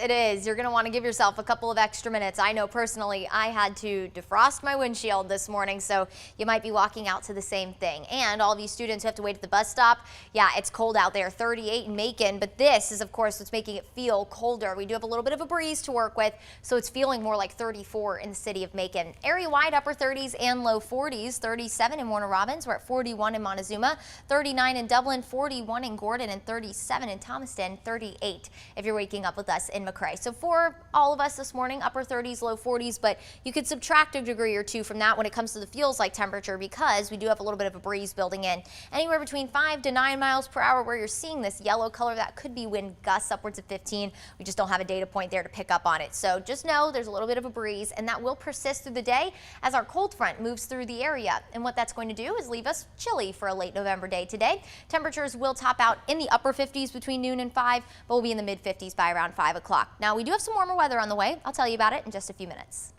It is. You're going to want to give yourself a couple of extra minutes. I know personally I had to defrost my windshield this morning, so you might be walking out to the same thing. And all of you students who have to wait at the bus stop, yeah, it's cold out there, 38 in Macon, but this is of course what's making it feel colder. We do have a little bit of a breeze to work with, so it's feeling more like 34 in the city of Macon. Area-wide upper 30s and low 40s, 37 in Warner Robins, we're at 41 in Montezuma, 39 in Dublin, 41 in Gordon, and 37 in Thomaston, 38 if you're waking up with us in McRae. So for all of us this morning, upper 30s, low 40s, but you could subtract a degree or two from that when it comes to the feels like temperature because we do have a little bit of a breeze building in. Anywhere between 5 to 9 miles per hour where you're seeing this yellow color, that could be wind gusts upwards of 15. We just don't have a data point there to pick up on it. So just know there's a little bit of a breeze and that will persist through the day as our cold front moves through the area. And what that's going to do is leave us chilly for a late November day today. Temperatures will top out in the upper 50s between noon and 5, but we'll be in the mid 50s by around 5 o'clock. Now, we do have some warmer weather on the way. I'll tell you about it in just a few minutes.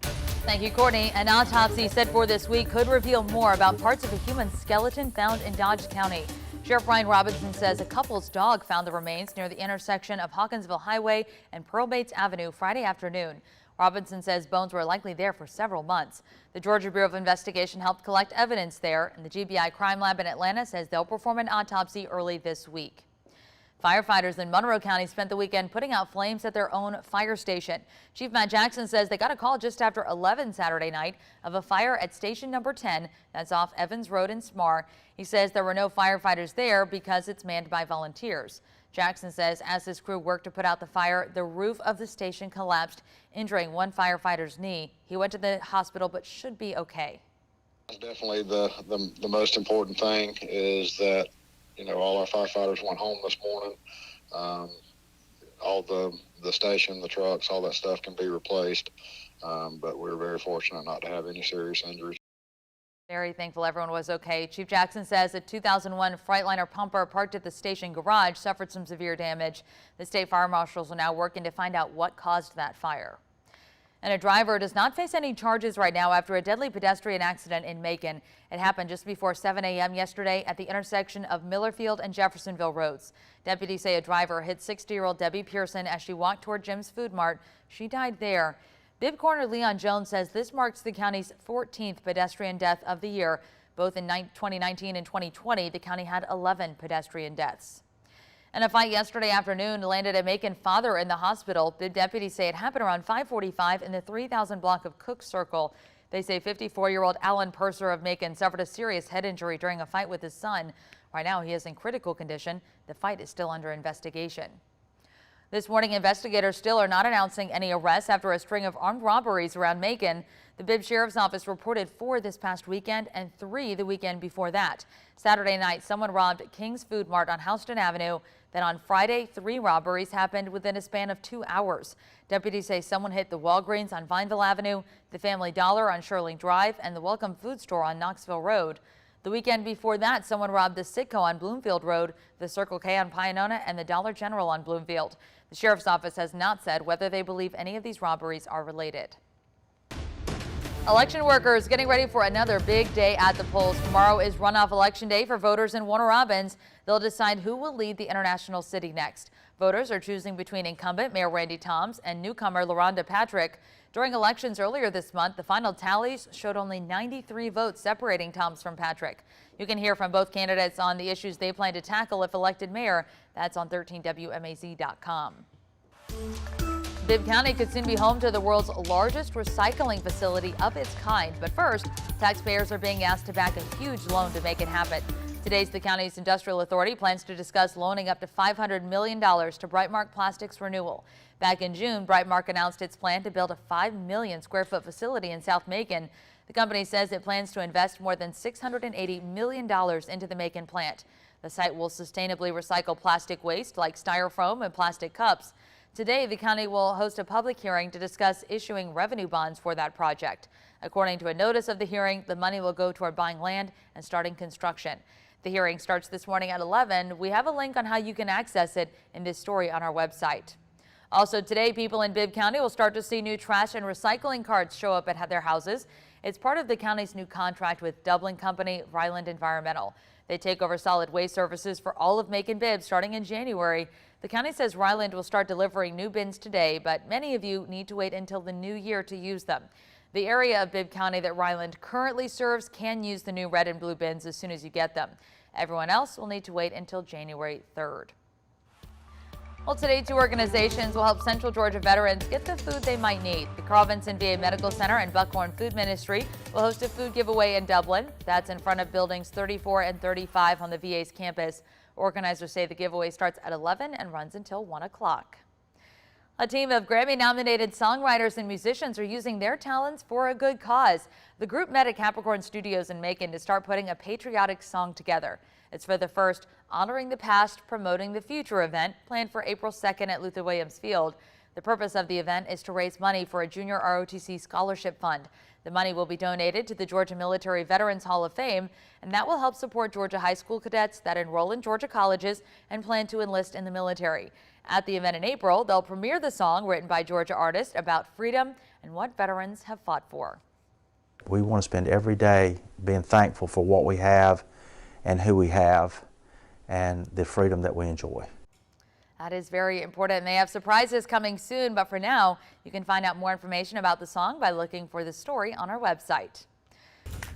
Thank you, Courtney. An autopsy set for this week could reveal more about parts of a human skeleton found in Dodge County. Sheriff Brian Robinson says a couple's dog found the remains near the intersection of Hawkinsville Highway and Pearl Bates Avenue Friday afternoon. Robinson says bones were likely there for several months. The Georgia Bureau of Investigation helped collect evidence there, and the GBI Crime Lab in Atlanta says they'll perform an autopsy early this week. Firefighters in Monroe County spent the weekend putting out flames at their own fire station. Chief Matt Jackson says they got a call just after 11 Saturday night of a fire at station number 10, that's off Evans Road in Smar. He says there were no firefighters there because it's manned by volunteers. Jackson says as his crew worked to put out the fire, the roof of the station collapsed, injuring one firefighter's knee. He went to the hospital but should be okay. Definitely the most important thing is that all our firefighters went home this morning. All the station, the trucks, all that stuff can be replaced. But we're very fortunate not to have any serious injuries. Very thankful everyone was okay. Chief Jackson says a 2001 Freightliner pumper parked at the station garage suffered some severe damage. The state fire marshals are now working to find out what caused that fire. And a driver does not face any charges right now after a deadly pedestrian accident in Macon. It happened just before 7 a.m. yesterday at the intersection of Millerfield and Jeffersonville roads. Deputies say a driver hit 60-year-old Debbie Pearson as she walked toward Jim's Food Mart. She died there. Bibb Coroner Leon Jones says this marks the county's 14th pedestrian death of the year. Both in 2019 and 2020, the county had 11 pedestrian deaths. And a fight yesterday afternoon landed a Macon father in the hospital. The deputies say it happened around 5:45 in the 3000 block of Cook Circle. They say 54-year-old Alan Purser of Macon suffered a serious head injury during a fight with his son. Right now, he is in critical condition. The fight is still under investigation. This morning, investigators still are not announcing any arrests after a string of armed robberies around Macon. The Bibb Sheriff's Office reported 4 this past weekend and 3 the weekend before that. Saturday night, someone robbed King's Food Mart on Houston Avenue. Then on Friday, 3 robberies happened within a span of 2 hours. Deputies say someone hit the Walgreens on Vineville Avenue, the Family Dollar on Shirley Drive, and the Welcome Food Store on Knoxville Road. The weekend before that, someone robbed the Sitco on Bloomfield Road, the Circle K on Pianona, and the Dollar General on Bloomfield. The Sheriff's Office has not said whether they believe any of these robberies are related. Election workers getting ready for another big day at the polls. Tomorrow is runoff election day for voters in Warner Robins. They'll decide who will lead the international city next. Voters are choosing between incumbent Mayor Randy Toms and newcomer LaRonda Patrick. During elections earlier this month, the final tallies showed only 93 votes separating Toms from Patrick. You can hear from both candidates on the issues they plan to tackle if elected mayor. That's on 13WMAZ.com. Bibb County could soon be home to the world's largest recycling facility of its kind. But first, taxpayers are being asked to back a huge loan to make it happen. Today's the county's industrial authority plans to discuss loaning up to $500 million to Brightmark Plastics Renewal. Back in June, Brightmark announced its plan to build a 5 million square foot facility in South Macon. The company says it plans to invest more than $680 million into the Macon plant. The site will sustainably recycle plastic waste like styrofoam and plastic cups. Today, the county will host a public hearing to discuss issuing revenue bonds for that project. According to a notice of the hearing, the money will go toward buying land and starting construction. The hearing starts this morning at 11. We have a link on how you can access it in this story on our website. Also today, people in Bibb County will start to see new trash and recycling carts show up at their houses. It's part of the county's new contract with Dublin company Ryland Environmental. They take over solid waste services for all of Macon Bibb starting in January. The county says Ryland will start delivering new bins today, but many of you need to wait until the new year to use them. The area of Bibb County that Ryland currently serves can use the new red and blue bins as soon as you get them. Everyone else will need to wait until January 3rd. Well, today, 2 organizations will help Central Georgia veterans get the food they might need. The Carl Vinson VA Medical Center and Buckhorn Food Ministry will host a food giveaway in Dublin. That's in front of buildings 34 and 35 on the VA's campus. Organizers say the giveaway starts at 11 and runs until 1 o'clock. A team of Grammy-nominated songwriters and musicians are using their talents for a good cause. The group met at Capricorn Studios in Macon to start putting a patriotic song together. It's for the first Honoring the Past, Promoting the Future event planned for April 2nd at Luther Williams Field. The purpose of the event is to raise money for a junior ROTC scholarship fund. The money will be donated to the Georgia Military Veterans Hall of Fame, and that will help support Georgia high school cadets that enroll in Georgia colleges and plan to enlist in the military. At the event in April, they'll premiere the song written by Georgia artists about freedom and what veterans have fought for. We want to spend every day being thankful for what we have and who we have and the freedom that we enjoy. That is very important. They have surprises coming soon, but for now, you can find out more information about the song by looking for the story on our website.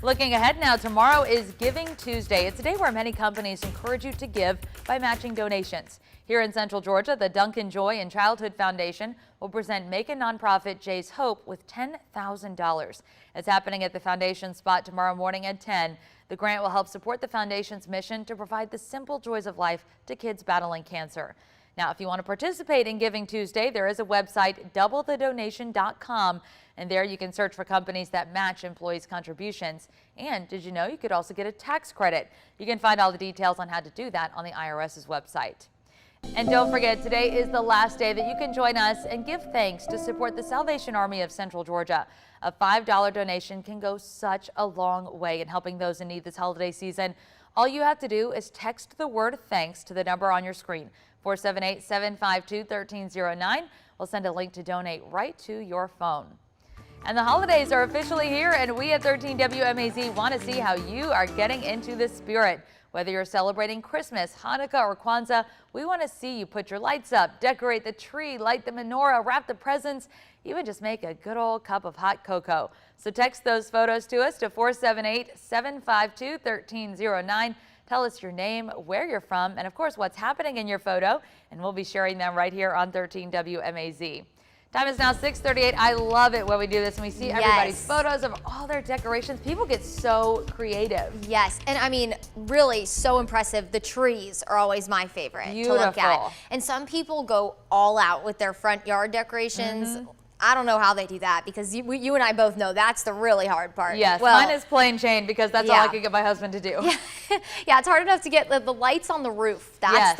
Looking ahead now, tomorrow is Giving Tuesday. It's a day where many companies encourage you to give by matching donations. Here in Central Georgia, the Duncan Joy and Childhood Foundation will present Macon nonprofit Jay's Hope with $10,000. It's happening at the foundation spot tomorrow morning at 10. The grant will help support the foundation's mission to provide the simple joys of life to kids battling cancer. Now, if you want to participate in Giving Tuesday, there is a website, doublethedonation.com, and there you can search for companies that match employees' contributions. And did you know you could also get a tax credit? You can find all the details on how to do that on the IRS's website. And don't forget, today is the last day that you can join us and give thanks to support the Salvation Army of Central Georgia. A $5 donation can go such a long way in helping those in need this holiday season. All you have to do is text the word thanks to the number on your screen, 478-752-1309. We'll send a link to donate right to your phone. And the holidays are officially here, and we at 13 WMAZ want to see how you are getting into the spirit. Whether you're celebrating Christmas, Hanukkah, or Kwanzaa, we want to see you put your lights up, decorate the tree, light the menorah, wrap the presents, even just make a good old cup of hot cocoa. So text those photos to us to 478-752-1309. Tell us your name, where you're from, and of course what's happening in your photo, and we'll be sharing them right here on 13 WMAZ. Time is now 6:38. I love it when we do this and we see everybody's photos of all their decorations. People get so creative. Yes, and I mean, really so impressive. The trees are always my favorite to look at. And some people go all out with their front yard decorations. I don't know how they do that, because you and I both know that's the really hard part. Yes, well, mine is plain Jane, because that's all I could get my husband to do. Yeah, it's hard enough to get the lights on the roof. That's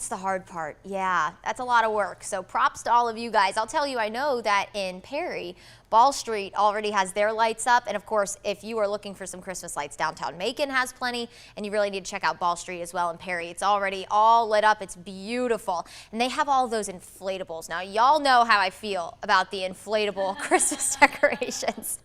the hard part. Yeah, that's a lot of work. So props to all of you guys. I'll tell you, I know that in Perry, Ball Street already has their lights up. And of course, if you are looking for some Christmas lights, downtown Macon has plenty. And you really need to check out Ball Street as well in Perry. It's already all lit up. It's beautiful. And they have all those inflatables. Now, y'all know how I feel about the inflatable Christmas decorations.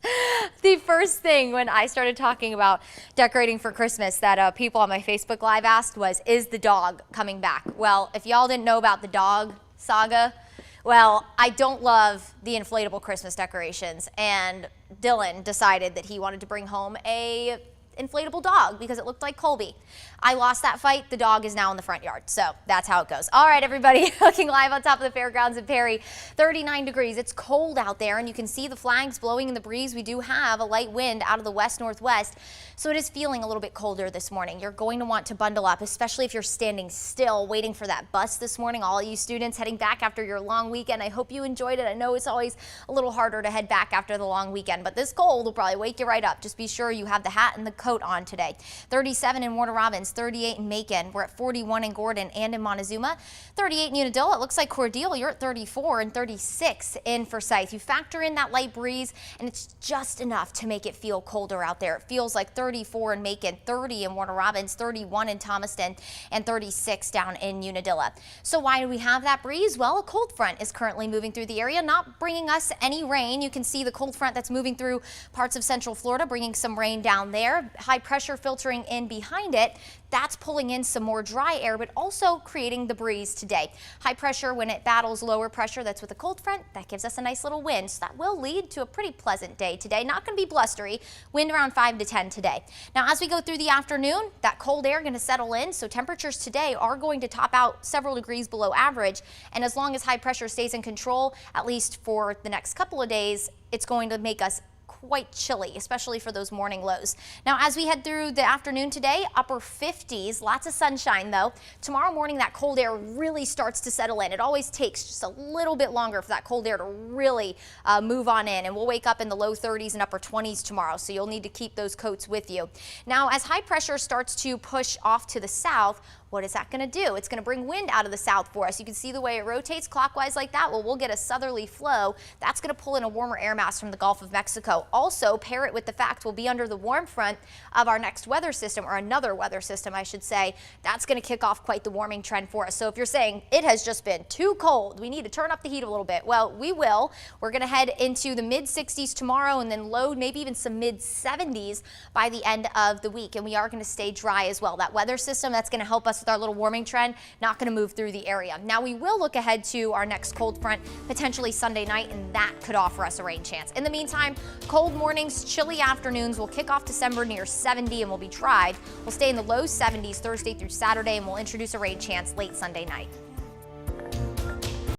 The first thing when I started talking about decorating for Christmas that people on my Facebook Live asked was, is the dog coming back? Well, if y'all didn't know about the dog saga, well, I don't love the inflatable Christmas decorations, and Dylan decided that he wanted to bring home a inflatable dog because it looked like Colby. I lost that fight. The dog is now in the front yard. So that's how it goes. All right, everybody, looking live on top of the fairgrounds in Perry, 39 degrees. It's cold out there, and you can see the flags blowing in the breeze. We do have a light wind out of the west-northwest, so it is feeling a little bit colder this morning. You're going to want to bundle up, especially if you're standing still waiting for that bus this morning. All you students heading back after your long weekend, I hope you enjoyed it. I know it's always a little harder to head back after the long weekend, but this cold will probably wake you right up. Just be sure you have the hat and the coat on today. 37 in Warner Robins, 38 in Macon. We're at 41 in Gordon and in Montezuma. 38 in Unadilla. It looks like Cordele, you're at 34, and 36 in Forsyth. You factor in that light breeze, and it's just enough to make it feel colder out there. It feels like 34 in Macon, 30 in Warner Robins, 31 in Thomaston, and 36 down in Unadilla. So why do we have that breeze? Well, a cold front is currently moving through the area, not bringing us any rain. You can see the cold front that's moving through parts of central Florida, bringing some rain down there. high pressure filtering in behind it, that's pulling in some more dry air, but also creating the breeze today. High pressure, when it battles lower pressure that's with a cold front, that gives us a nice little wind. So that will lead to a pretty pleasant day today. Not going to be blustery. Wind around 5 to 10 today. Now, as we go through the afternoon, that cold air going to settle in. So temperatures today are going to top out several degrees below average. And as long as high pressure stays in control, at least for the next couple of days, it's going to make us quite chilly, especially for those morning lows. Now, as we head through the afternoon today, upper 50s, lots of sunshine though. Tomorrow morning, that cold air really starts to settle in. It always takes just a little bit longer for that cold air to really move on in, and we'll wake up in the low 30s and upper 20s tomorrow, so you'll need to keep those coats with you. Now, as high pressure starts to push off to the south, what is that going to do? It's going to bring wind out of the south for us. You can see the way it rotates clockwise like that. Well, we'll get a southerly flow. That's going to pull in a warmer air mass from the Gulf of Mexico. Also, pair it with the fact we'll be under the warm front of our next weather system, or another weather system, I should say. That's going to kick off quite the warming trend for us. So if you're saying it has just been too cold, we need to turn up the heat a little bit, well, we will. We're going to head into the mid 60s tomorrow, and then low, maybe even some mid 70s by the end of the week. And we are going to stay dry as well. That weather system, that's going to help us with our little warming trend, not going to move through the area. Now, we will look ahead to our next cold front potentially Sunday night, and that could offer us a rain chance. In the meantime, cold mornings, chilly afternoons. Will kick off December near 70 and will be tried. We'll stay in the low 70s Thursday through Saturday, and we'll introduce a rain chance late Sunday night.